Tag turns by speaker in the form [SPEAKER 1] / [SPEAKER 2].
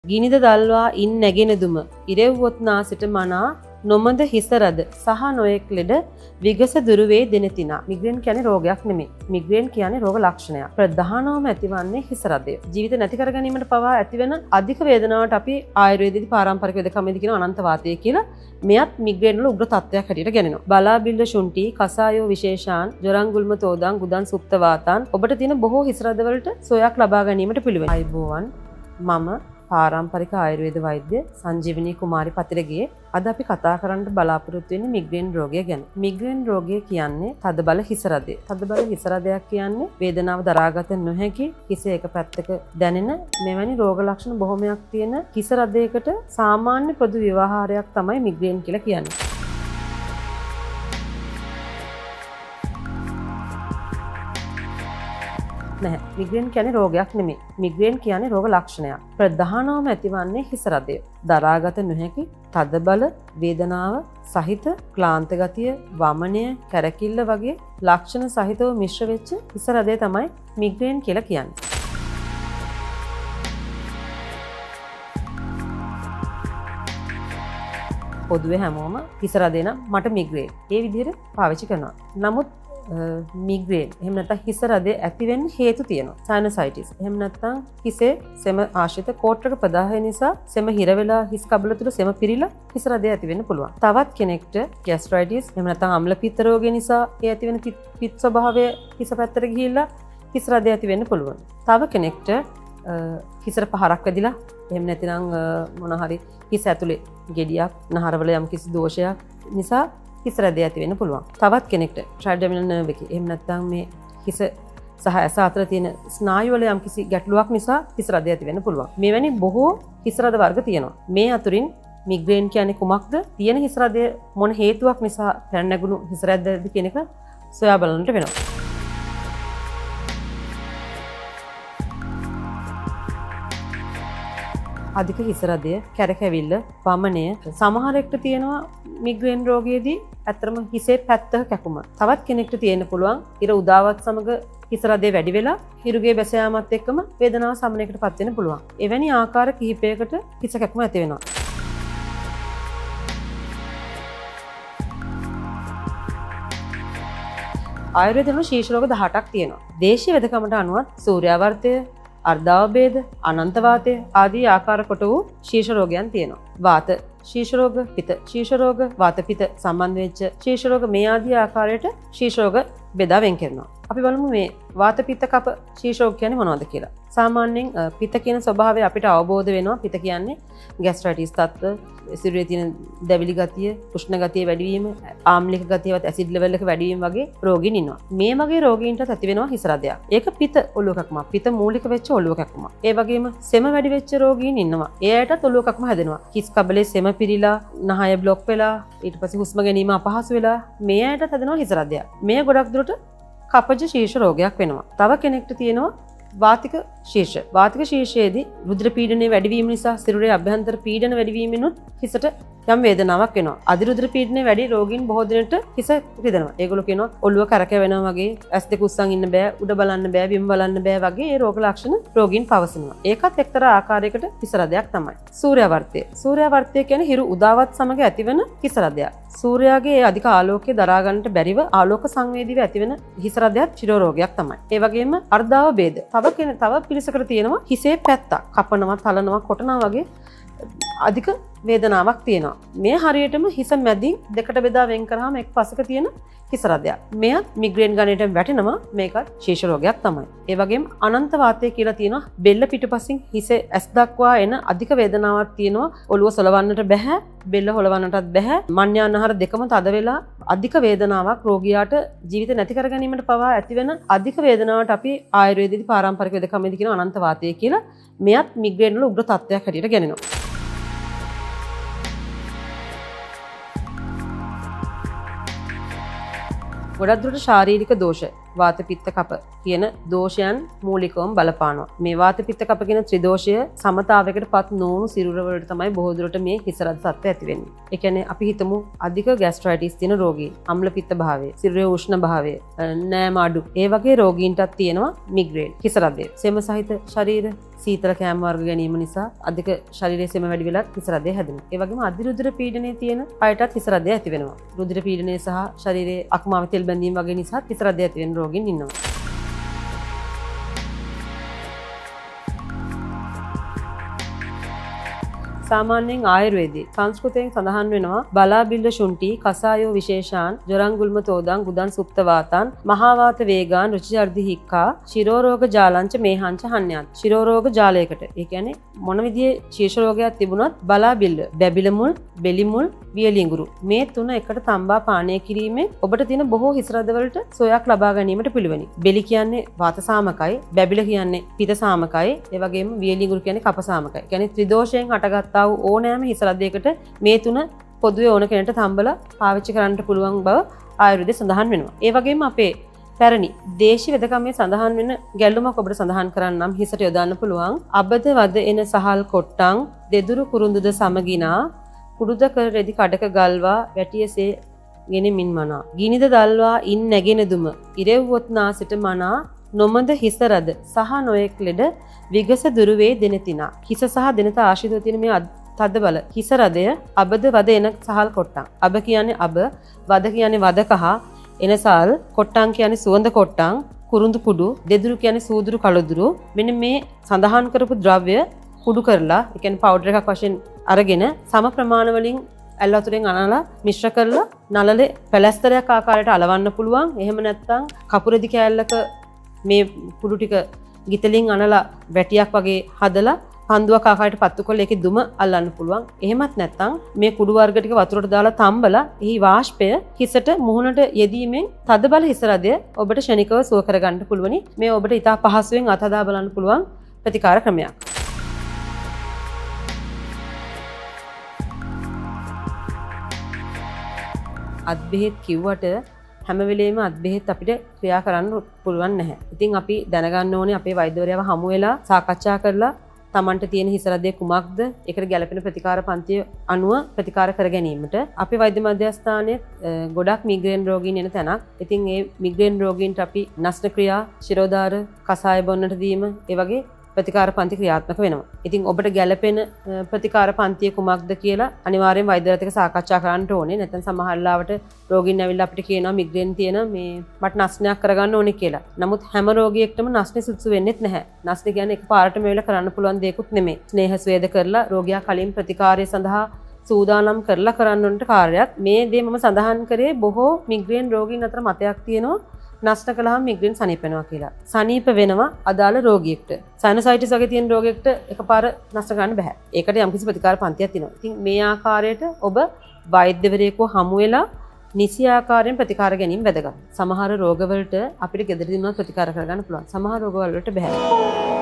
[SPEAKER 1] ගිනිද දල්වා ඉන් නැගෙනදුම ඉරෙව්වොත්නා සිට මනා නොමද හිසරද සහ නොයෙක් ලෙඩ විගස දුරුවේ දෙනතිනා. මිග්‍රේන් කියන්නේ රෝගයක් නෙමෙයි. මිග්‍රේන් කියන්නේ රෝග ලක්ෂණයක්. ප්‍රධානවම ඇතිවන්නේ හිසරදය. ජීවිත නැති කර ගැනීමට පවා ඇතිවෙන අධික වේදනාවට අපි ආයුර්වේදයේදී පාරම්පරික වෙදකමේදී කියන අනන්ත වාතය කියලා. මෙයත් මිග්‍රේන් වල උග්‍ර තත්ත්වයක් හැටියට ගෙනෙනවා. බලාබිල්ල ශුන්ටි, කසායෝ විශේෂාන්, ජොරංගුල්ම තෝදාන්, ගුදන් සුප්ත වාතාන් ඔබට තියෙන බොහෝ හිසරද වලට සොයක් ලබා ගැනීමට පිළිවෙල. අයිබෝවන් මම පාරම්පරික ආයුර්වේද වෛද්‍ය සංජීවනී කුමාරි පතිරගේ අද අපි කතා කරන්න බලාපොරොත්තු වෙන්නේ මිග්‍රේන් රෝගය ගැන. මිග්‍රේන් රෝගය කියන්නේ තදබල හිස රදය. තදබල හිස රදයක් කියන්නේ වේදනාව දරාගත නොහැකි හිස එක පැත්තක දැනෙන මෙවැනි රෝග ලක්ෂණ බොහොමයක් තියෙන හිස රදයකට සාමාන්‍ය පොදු ව්‍යවහාරයක් තමයි මිග්‍රේන් කියලා කියන්නේ. නැහැ. මිග්‍රේන් කියන්නේ රෝගයක් නෙමෙයි. මිග්‍රේන් කියන්නේ රෝග ලක්ෂණයක්. ප්‍රධානවම ඇතිවන්නේ හිස රදය. දරාගත නොහැකි තදබල වේදනාව සහිත ක්ලාන්ත ගතිය, වමනය, කැරකිල්ල වගේ ලක්ෂණ සහිතව මිශ්‍ර වෙච්ච හිස රදය තමයි මිග්‍රේන් කියලා කියන්නේ. පොදුවේ හැමෝම හිස රදේ නම් මට මිග්‍රේන් ඒ විදිහට පාවිච්චි කරනවා. නමුත් මිග්‍රේන් එහෙම නැත්නම් හිස රදේ ඇති වෙන්න හේතු තියෙනවා. සයිනසයිටිස්. එහෙම නැත්නම් හිසේ සෙම ආශ්‍රිත කෝට්ටක ප්‍රදාහය නිසා සෙම හිර වෙලා හිස් කබල තුල සෙම පිරීලා හිස රදේ ඇති වෙන්න පුළුවන්. තවත් කෙනෙක්ට ગેස්ට්‍රයිටිස් එහෙම නැත්නම් අම්ල පිත්ත රෝගය නිසා ඒ ඇති වෙන පිත් ස්වභාවය හිස පැත්තට ගිහිල්ලා හිස රදේ ඇති වෙන්න පුළුවන්. තව කෙනෙක්ට හිසට පහරක් වැදිලා එහෙම නැතිනම් මොන හරි හිස ඇතුලේ ගෙඩියක් නහරවල යම් කිසි දෝෂයක් නිසා හිස රදය ඇති වෙන්න පුළුවන්. තවත් කෙනෙක්ට ට්‍රයිඩමිනල් නර්ව් එකේ එහෙම නැත්නම් මේ හිස සහ ඇස අතර තියෙන ස්නායු වල යම්කිසි ගැටලුවක් නිසා හිස රදය ඇති වෙන්න පුළුවන්. මෙවැනි බොහෝ හිස රද වර්ග තියෙනවා. මේ අතුරින් මිග්‍රේන් කියන්නේ කුමක්ද? තියෙන හිස රදය මොන හේතුවක් නිසා පැන නැගුණු හිස රදද කියන එක සොයා බලන්නට වෙනවා. අධික හිස රදය, කැරකැවිල්ල, වමනය සමහරෙක්ට තියෙනවා මිග්‍රේන් රෝගයේදී ඇත්තම හිසේ පැත්තක කැකුම. තවත් කෙනෙක්ට තියෙන්න පුළුවන් ඉර උදාවත් සමග හිස රදේ වැඩි වෙලා හිරුගේ බැස යාමත් එක්කම වේදනාව සමනයකටපත් වෙන්න පුළුවන්. එවැනි ආකාර කිහිපයකට හිස කැකුම ඇති වෙනවා. ආයුර්වේදයේ ශීර්ෂ රෝග 18ක් තියෙනවා. දේශීය වෙදකමට අනුව සූර්යාවර්තය, අර්ධාවබේධ, අනන්තවාතය ආදී ආකාර කොට වූ ශීර්ෂ රෝගයන් තියෙනවා. වාත ශීර්ෂ රෝග, පිත ශීර්ෂ රෝග, වාත පිත සම්බන්ධ වෙච්ච ශීර්ෂ රෝග මේ ආදී ආකාරයට ශීර්ෂ රෝග බෙදා වෙන් කරනවා. අපි බලමු මේ වාත පිත්ත කප ශීර්ෂ රෝග කියන්නේ මොනවද කියලා. සාමාන්‍යයෙන් පිත කියන ස්වභාවය අපිට අවබෝධ වෙනවා. පිත කියන්නේ ગેස්ට්‍රයිටිස් තත්ත්ව, සිරුරේ තියෙන දැවිලි ගතිය, උෂ්ණ ගතිය වැඩි වීම, ආම්ලික ගතියවත් ඇසිඩ් ලෙවල් එක වැඩි වීම වගේ රෝගීන් ඉන්නවා. මේ වගේ රෝගීන්ට ඇති වෙනවා හිස රදයක්. ඒක පිත ඔලුව කැක්කුමක්. පිත මූලික වෙච්ච ඔලුව කැක්කුමක්. ඒ වගේම සෙම වැඩි වෙච්ච රෝගීන් ඉන්නවා. ඒ අයටත් ඔලුව කැක්කුම හැදෙනවා. හිස් කබලේ සෙම පිරීලා, නහය බ්ලොක් වෙලා, ඊට පස්සේ හුස්ම ගැනීම අපහසු වෙලා මේ අයටත් හැදෙනවා හිස රදයක්. මේ ගොඩක් දුරට කපජ ශීර්ෂ රෝගයක් වෙනවා. තව කෙනෙක්ට තියෙනවා වාතික ශීර්ෂ. වාතික ශීර්ෂයේදී රුධිර පීඩනය වැඩි වීම නිසා සිරුරේ අභ්‍යන්තර පීඩන වැඩි වීමෙනුත් හිසට යම් වේදනාවක් වෙනවා. අධිරුධිර පීඩනය වැඩි රෝගීන් බොහෝ දිනට හිස රිදෙනවා. ඒගොල්ලෝ කියනවා ඔළුව කරකැවෙනවා වගේ, ඇස් දෙක උස්සන් ඉන්න බෑ, උඩ බලන්න බෑ, බිම බලන්න බෑ වගේ ඒ රෝග ලක්ෂණ රෝගීන් පවසනවා. ඒකත් එක්තරා ආකාරයකට හිස රදයක් තමයි. සූර්යාවර්තය. සූර්යාවර්තය කියන්නේ හිරු උදාවත් සමග ඇතිවන හිස රදයක්. සූර්යාගේ ඒ අධික ආලෝකය දරා ගන්නට බැරිව ආලෝක සංවේදීව ඇතිවෙන හිස රදයක් ශිරෝ රෝගයක් තමයි. ඒ වගේම අර්ධාවබේධ. තව පිළිසකට තියෙනවා හිසේ පැත්තක් කපනවා, තලනවා, කොටනවා වගේ අධික වේදනාවක් තියෙනවා. මේ හරියටම හිස මැදින් දෙකට බෙදා වෙන් කරාම එක් පසක තියෙන හිස රදයක්. මෙයත් මිග්‍රේන් ගණයට වැටෙනවා. මේකත් ශීර්ෂ රෝගයක් තමයි. ඒ වගේම අනන්ත වාතය කියලා තියෙනවා. බෙල්ල පිටුපසින් හිස ඇස් දක්වා එන අධික වේදනාවක් තියෙනවා. ඔළුව සොලවන්නට බැහැ, බෙල්ල හොලවන්නටත් බැහැ. මන්යානහර දෙකම තද වෙලා අධික වේදනාවක් රෝගියාට ජීවිත නැති කර ගැනීමට පවා ඇතිවෙන අධික වේදනාවට අපි ආයුර්වේදයේදී පාරම්පරික වෙදකමේදී කියන අනන්ත වාතය කියලා. මෙයත් මිග්‍රේන් වල උග්‍ර තත්ත්වයක් හැටියට ගෙනෙනවා. ගොඩක් දුරට ශාරීරික දෝෂ, වාත පිත්ත කප කියන දෝෂයන් මූලිකවම බලපානවා. මේ වාත පිත්ත කප කියන ත්‍රිදෝෂය සමතාවයකට පත් නොවුණු සිරුර වලට තමයි බොහෝ දුරට මේ හිස රද තත්ත්වය ඇති වෙන්නේ. ඒ කියන්නේ අපි හිතමු අධික ગેස්ට්‍රයිටිස් තියෙන රෝගී, අම්ල පිත්ත භාවය, සිරුරේ උෂ්ණ භාවය, නෑම අඩු ඒ වගේ රෝගීන්ටත් තියෙනවා මිග්‍රේන් හිස රදය. සෙම සහිත ශරීර සීතල කෑම වර්ග ගැනීම නිසා අධික ශරීරයේ සෙම වැඩි වෙලා හිස රදය හැදෙනවා. ඒ වගේම අධිරුධිර පීඩනයේ තියෙන අයටත් හිස රදය ඇති වෙනවා. රුධිර පීඩනය සහ ශරීරයේ අක්මාව තෙල් බැඳීම් වගේ නිසා හිස රදය ඇති වෙන රෝගීන් ඉන්නවා. සාමාන්‍යයෙන් ආයුර්වේදයේ සංස්කෘතයෙන් සඳහන් වෙනවා බලාබිල්ල ශුන්ටි කසායෝ විශේෂාන් ජොරංගුල්ම තෝදං ගුදන් සුප්ත වාතං මහා වාත වේගාන් රුචිචර්දි හික්කා ශිරෝරෝග ජාලංච මේහංච හඤ්ඤාත් ශිරෝරෝග ජාලයකට ඒ කියන්නේ මොන විදිහේ ශීර්ෂ රෝගයක් තිබුණත් බලාබිල්ල බැබිල මුල් බෙලි මුල් වියලිඟුරු මේ තුන එකට තම්බා පානය කිරීමෙන් ඔබට තියෙන බොහෝ හිස රද වලට සොයක් ලබා ගැනීමට පිළිවෙනි. බෙලි කියන්නේ වාත සාමකයි, බැබිල කියන්නේ පිත සාමකයි, ඒ වගේම වියලිඟුරු කියන්නේ කප සාමකයි. කියන්නේ ත්‍රිදෝෂයෙන් හටගත්තා වූ ඕනෑම හිස රදයකට මේ තුන පොදුවේ ඕන කෙනෙක්ට තම්බලා පාවිච්චි කරන්න පුළුවන් බව ආයුර්වේදයේ සඳහන් වෙනවා. ඒ වගේම අපේ පැරණි දේශීය වෙදකමේ සඳහන් වෙන ගැල්ලුමක් ඔබට සඳහන් කරන්නම් හිසට යොදන්න පුළුවන්. අබද වද එන සහල් කොට්ටං දෙදුරු කුරුඳුද සමගිනා කුඩුද කර රෙදි කඩක ගල්වා වැටියසේ ගෙනෙමින් මනා. ගිනිද දල්වා ඉන් නැගෙන දුම ඉරෙව්වොත් නාසිට මනා නොමද හිස රද සහ නොයෙක් ලෙඩ විගස දුරුවේ දෙනතිනා. හිස සහ දෙනත ආශ්‍රිතව තියෙන මේ තද බල හිස රදය අබද වද එන සහල් කොට්ටං. අබ කියන්නේ අබ, වද කියන්නේ වද කහ, එනසල් කොට්ටං කියන්නේ සුවඳ කොට්ටං, කුරුඳු කුඩු, දෙදුරු කියන්නේ සූදුරු කළුදුරු. මෙන්න මේ සඳහන් කරපු ද්‍රව්‍ය කුඩු කරලා, ඒ කියන්නේ පවුඩර් එකක් වශයෙන් අරගෙන සම ප්‍රමාණ වලින් ඇල් වතුරෙන් අනලා මිශ්‍ර කරලා නළලේ පැලැස්තරයක් ආකාරයට අලවන්න පුළුවන්. එහෙම නැත්නම් කපුරෙදි කෑල්ලක මේ කුඩු ටික ගිතලින් අනලා වැටියක් වගේ හදලා පන්දුවක් ආකාරයට පත්තු කරලා ඒකේ දුම අල්ලන්න පුළුවන්. එහෙමත් නැත්නම් මේ කුඩු වර්ග ටික වතුරට දාලා තම්බලා එහි වාෂ්පය හිසට මුහුණට යෙදීමෙන් තද බල හිස රදය ඔබට ෂණිකව සුව කරගන්න පුළුවනි. මේ ඔබට ඉතා පහසුවෙන් අතදා බලන්න පුළුවන් ප්‍රතිකාර ක්‍රමයක්. අත් බෙහෙත් කිව්වට හැම වෙලේම අත් බෙහෙත් අපිට ක්‍රියා කරන්න පුළුවන් නැහැ. ඉතින් අපි දැනගන්න ඕනේ අපේ වෛද්‍යවරයාව හමු වෙලා සාකච්ඡා කරලා තමන්ට තියෙන හිස රදය කුමක්ද ඒකට ගැළපෙන ප්‍රතිකාර පන්තිය අනුව ප්‍රතිකාර කර ගැනීමට අපේ වෛද්‍ය මධ්‍යස්ථානයේ ගොඩක් මිග්‍රේන් රෝගීන් එන තැනක්. ඉතින් මේ මිග්‍රේන් රෝගීන්ට අපි නස්න ක්‍රියා, ශිරෝදාර, කසාය බොන්නට දීම ඒ වගේ ප්‍රතිකාර පන්ති ක්‍රියාත්මක වෙනවා. ඉතින් ඔබට ගැළපෙන ප්‍රතිකාර පන්තිය කුමක්ද කියලා අනිවාර්යෙන් වෛද්‍යවරයාත් එක්ක සාකච්ඡා කරන්න ඕනේ. නැත්නම් සමහර ලාවට රෝගීන් ඇවිල්ලා අපිට කියනවා මිග්‍රේන් තියෙන මේ මට නස්නයක් කරගන්න ඕනේ කියලා. නමුත් හැම රෝගියෙක්ටම නස්නේ සුදුසු වෙන්නේත් නැහැ. නස්නේ කියන්නේ එකපාරටම වෙලා කරන්න පුළුවන් දෙයක්ුත් නෙමෙයි. ස්නේහ ස්වේද කරලා රෝගියා කලින් ප්‍රතිකාරය සඳහා සූදානම් කරලා කරන්න ඕනට කාර්යයක්. මේ දේ මම සඳහන් කරේ බොහෝ මිග්‍රේන් රෝගීන් අතර මතයක් තියෙනවා. නස්න කළාම මිග්‍රේන් සනීප වෙනවා කියලා. සනීප වෙනවා අදාළ රෝගියෙක්ට. සයිනසයිටිස් වගේ තියෙන රෝගියෙක්ට එකපාර නස්න ගන්න බෑ. ඒකට යම්කිසි ප්‍රතිකාර පන්තියක් තියෙනවා. ඉතින් මේ ආකාරයට ඔබ වෛද්‍යවරයෙකුව හමු වෙලා නිසි ආකාරයෙන් ප්‍රතිකාර ගැනීම වැදගත්. සමහර රෝගවලට අපිට ගෙදරදීම ප්‍රතිකාර කරගන්න පුළුවන්. සමහර රෝගවලට බෑ.